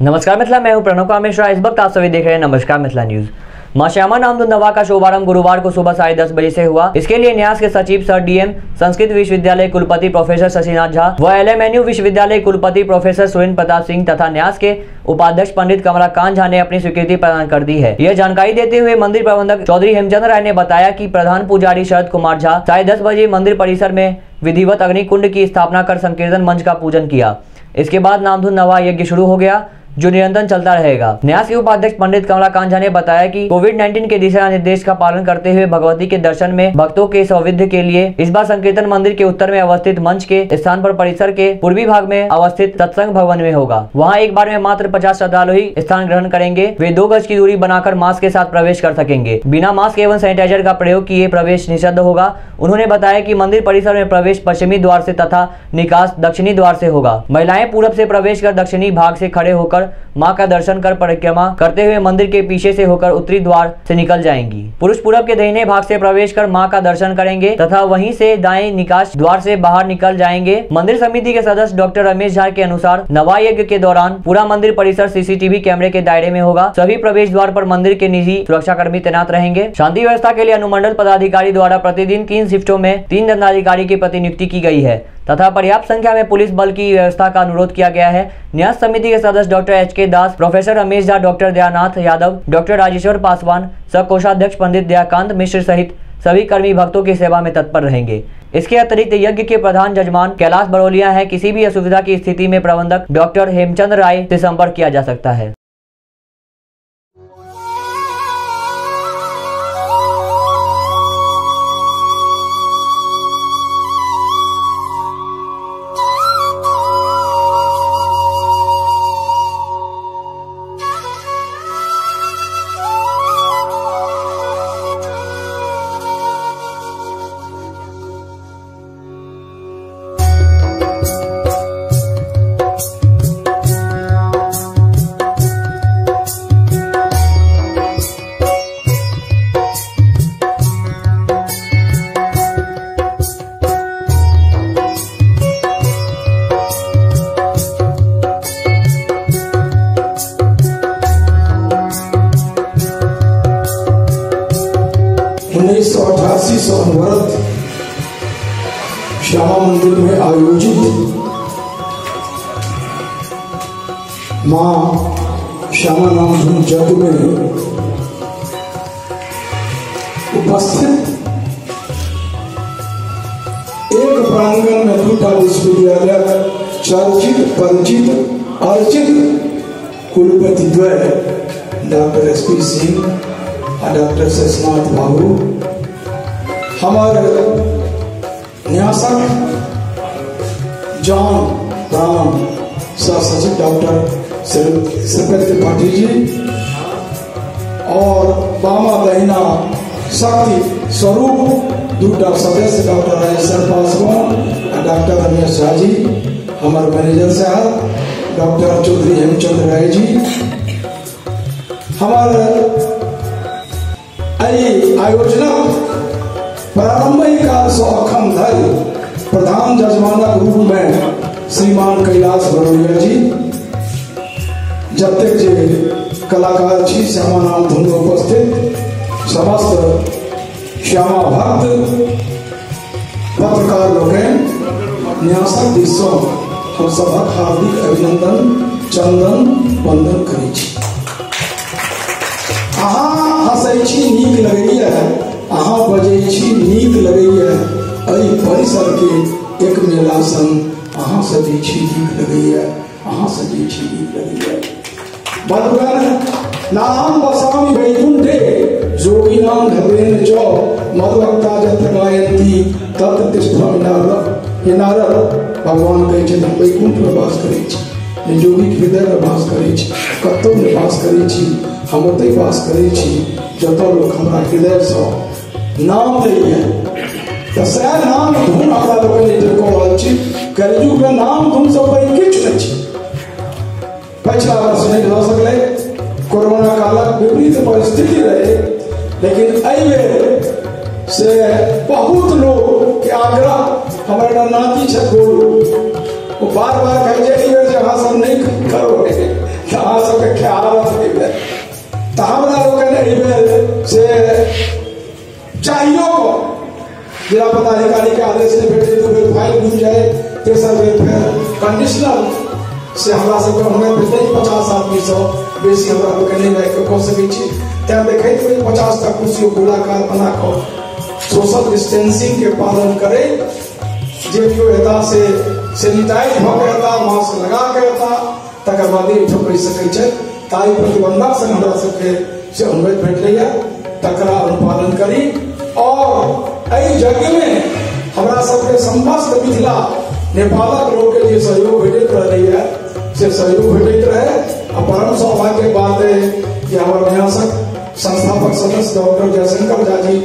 नमस्कार मिथिला, मैं हूं प्रणव कामेश्वर। इस वक्त आप सभी देख रहे हैं नमस्कार मिथिला न्यूज। मां श्यामा नामधुन नवा का शुभारंभ गुरुवार को सुबह 10:30 बजे से हुआ। इसके लिए न्यास के सचिव सर डीएम संस्कृत विश्वविद्यालय कुलपति प्रोफेसर शशिनाथ झा व एलएमएनयू विश्वविद्यालय कुलपति प्रोफेसर सुरेंद्र प्रताप सिंह तथा न्यास के उपाध्यक्ष पंडित कमलाकांत झा ने अपनी स्वीकृति प्रदान कर दी है। यह जानकारी देते हुए मंदिर प्रबंधक चौधरी हेमचंद्र राय ने बताया कि प्रधान पुजारी शरद कुमार झा 10:30 बजे मंदिर परिसर में विधिवत अग्निकुंड की स्थापना कर संकीर्तन मंच का पूजन किया। इसके बाद नामधुन नवा यज्ञ शुरू हो गया, जो निरंतर चलता रहेगा। न्यास के उपाध्यक्ष पंडित कमलाकांत झा ने बताया कि कोविड-19 के दिशा निर्देश का पालन करते हुए भगवती के दर्शन में भक्तों के सौविध्य के लिए इस बार संकीर्तन मंदिर के उत्तर में अवस्थित मंच के स्थान पर परिसर के पूर्वी भाग में अवस्थित सत्संग भवन में होगा। वहां एक बार में मात्र 50 श्रद्धालु ही स्थान ग्रहण करेंगे। वे 2 गज की दूरी बनाकर मास्क के साथ प्रवेश कर सकेंगे। बिना मास्क एवं सैनिटाइजर का प्रयोग किए प्रवेश निषिद्ध होगा। उन्होंने बताया कि मंदिर परिसर में प्रवेश पश्चिमी द्वार से तथा निकास दक्षिणी द्वार से होगा। महिलाएं पूरब से प्रवेश कर दक्षिणी भाग से खड़े होकर मां का दर्शन कर परिक्रमा करते हुए मंदिर के पीछे से होकर उत्तरी द्वार से निकल जाएंगी। पुरुष पूरब के दाहिने भाग से प्रवेश कर मां का दर्शन करेंगे तथा वहीं से दाएं निकास द्वार से बाहर निकल जाएंगे। मंदिर समिति के सदस्य डॉक्टर रमेश झा के अनुसार नवा यज्ञ के दौरान पूरा मंदिर परिसर सीसीटीवी कैमरे के दायरे में होगा। सभी प्रवेश द्वार पर मंदिर के निजी सुरक्षाकर्मी तैनात रहेंगे। शांति व्यवस्था के लिए अनुमंडल पदाधिकारी द्वारा प्रतिदिन 3 शिफ्टों में 3 दंडाधिकारी की प्रतिनियुक्ति की गई है तथा पर्याप्त संख्या में पुलिस बल की व्यवस्था का अनुरोध किया गया है। न्यास समिति के सदस्य doctor H K. Das, professor Ramesh Jha, doctor Dayanath Yadav, doctor Rajeshwar Paswan, सह कोषाध्यक्ष पंडित दयाकांत मिश्र सहित सभी कर्मी भक्तों की सेवा में तत्पर रहेंगे। इसके अतिरिक्त यज्ञ के प्रधान जजमान कैलाश बरोलिया है। किसी भी असुविधा की स्थिति में प्रबंधक डॉक्टर हेमचंद्र राय से संपर्क किया जा सकता है। संवत श्यामा मंदिर में आयोजित मां श्यामा नामधुन यज्ञ में उपस्थित एक प्रांगण में दूटा विश्वविद्यालय चर्चित परिचित अर्चित कुलपति द्वय डॉक्टर एस.पी. सिंह और डॉक्टर शशिनाथ बाबू, हमारे न्यासक जान राम सह सचिव डॉक्टर श्रीपति त्रिपाठी जी और बामा दहिना शक्ति स्वरूप दूटा सदस्य डॉक्टर राजेश्वर पासवान और डॉक्टर रमेश झा जी, हमारे मैनेजर साहब डॉक्टर चौधरी हेमचंद्र राय जी, हमारे आयोजना प्रारंभिक काल से अखम धरि प्रधान जजमानक रूप में श्रीमान कैलाश बरोलिया जी, जतेक जे कलाकार छी श्यामा नामधुन में उपस्थित समस्त श्यामा भक्त पत्रकार लोकन न्यासक दिसो हम सबक हार्दिक अभिनंदन चंदन वंदन करै छी। अहाँ हंसै छी नीक लगैया, अहाँ बजै छी नीक लगैया, एहि परिसर के एक मेला संग अहाँ सजै छी नीक लगैया, अहाँ सजै छी नीक लगैया। बदगन नाम बसामि वैकुंठे जोगिनाम धर्मेण च मद्भक्ता यत्र गायन्ति तत्र तिष्ठति नारद। भगवान कहै छै हम वैकुंठ में वास करै छी, जोगी हृदय में वास करै छी, कतौ में वास करै छी, हम ओतै वास करै छी जतऽ लोक हमरा हृदय सँ नाम लैया। तऽ सएह नाम धुन हमरा लोकनि जे कऽ रहल छी, कलयुग में नाम धुन सँ पैघ किछु नहि छै। पिछला वर्ष नहीं भऽ सकलै, कोरोना कालक विपरीत परिस्थिति रहे, लेकिन अइबे से बहुत लोग के आग्रह हमारे नाती छे गोलू वो बार कहे जे जहाँ सब नहीं करो कहाँ सब ख्याल रखे तो हमरा लोग से चाहिए को जिला पदाधिकारी के आदेश से भेटे तो फिर फाइल मिल जाए तेसर बेर फिर कंडीशनल से हमरा सबके हमें भेटे 50 आदमी सब बेसी हमरा लोग नहीं रह के कह सकै छी तैं देखे 50 तक कुर्सी गोलाकार बना कर सोशल डिस्टेंसिंग के पालन करे जे केओ एता से सैनिटाइज भ के एता मास्क लगा के एता तकर बाद ही ठोकै सकै छै ताई प्रतिबंधक से हमरा सबके से अनुरोध भेटलैया तकरा अनुपालन करी और एहि जगह में हमरा सबके समस्त मिथिला नेपालक लोग के जे सहयोग भेटैत रहलैया से सहयोग भेटैत रहे आ परम सौभाग्य के बात है कि हमर न्यासक संस्थापक सदस्य डॉक्टर जयशंकर झा जी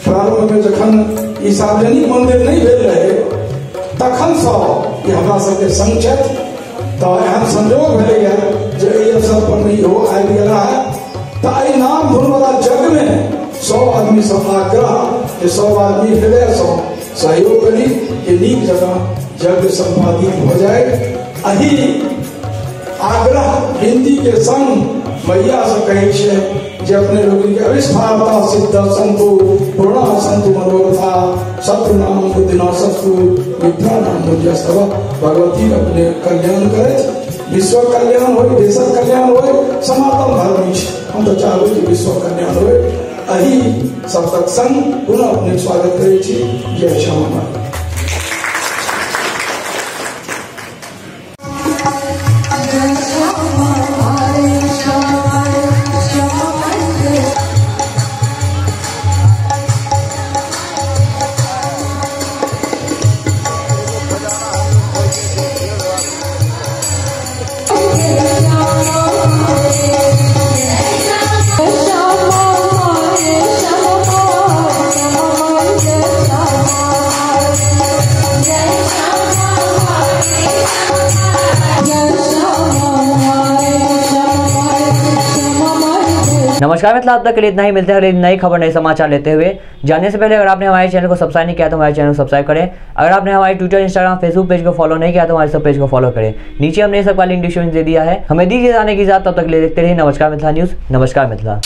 प्रारंभ में जखन ई सार्वजनिक मंदिर नहीं भेल रहे तखन सँ कि हमरा सबके संग छथि तो एहन संयोग भेलैया जे एहि अवसर पर नहीं हो आबि गेला है तो एहि नाम धुन वाला जग में 100 आदमी सब आग्रह कि 100 आदमी हृदय से सहयोग करी कि नीक जगह यज्ञ संपादित हो जाए। अही आग्रह हिंदी के संग मैया से कहे छे जे अपने लोग के अविस्फारता सिद्ध संतु पूर्णा संतु मनोरथा शत्रु नाम बुद्धिनाशस्तु विद्या नाम मुझस्तव भगवती अपने कल्याण करे विश्व कल्याण हो देशक कल्याण हो सनातन धर्म हम तो चाहबे कि विश्व कल्याण हो। अही सब तक संग पुनः अपने स्वागत करे छी जय श्यामा। नमस्कार मित्रों, अब तक के लिए इतना ही। मिलते हैं नई खबर नए समाचार लेते हुए। जानने से पहले अगर आपने हमारे चैनल को सब्सक्राइब नहीं किया तो हमारे चैनल को सब्सक्राइब करें। अगर आपने हमारे ट्विटर, इंस्टाग्राम, फेसबुक पेज को फॉलो नहीं किया तो हमारे सब पेज को फॉलो करें। नीचे हमने सबका लिंक डिस्क्रिप्शन दे दिया है। हमें दीजिए जाने की इजाजत, तब तक ले देखते रहिए नमस्कार मिथिला न्यूज़। नमस्कार मिथिला।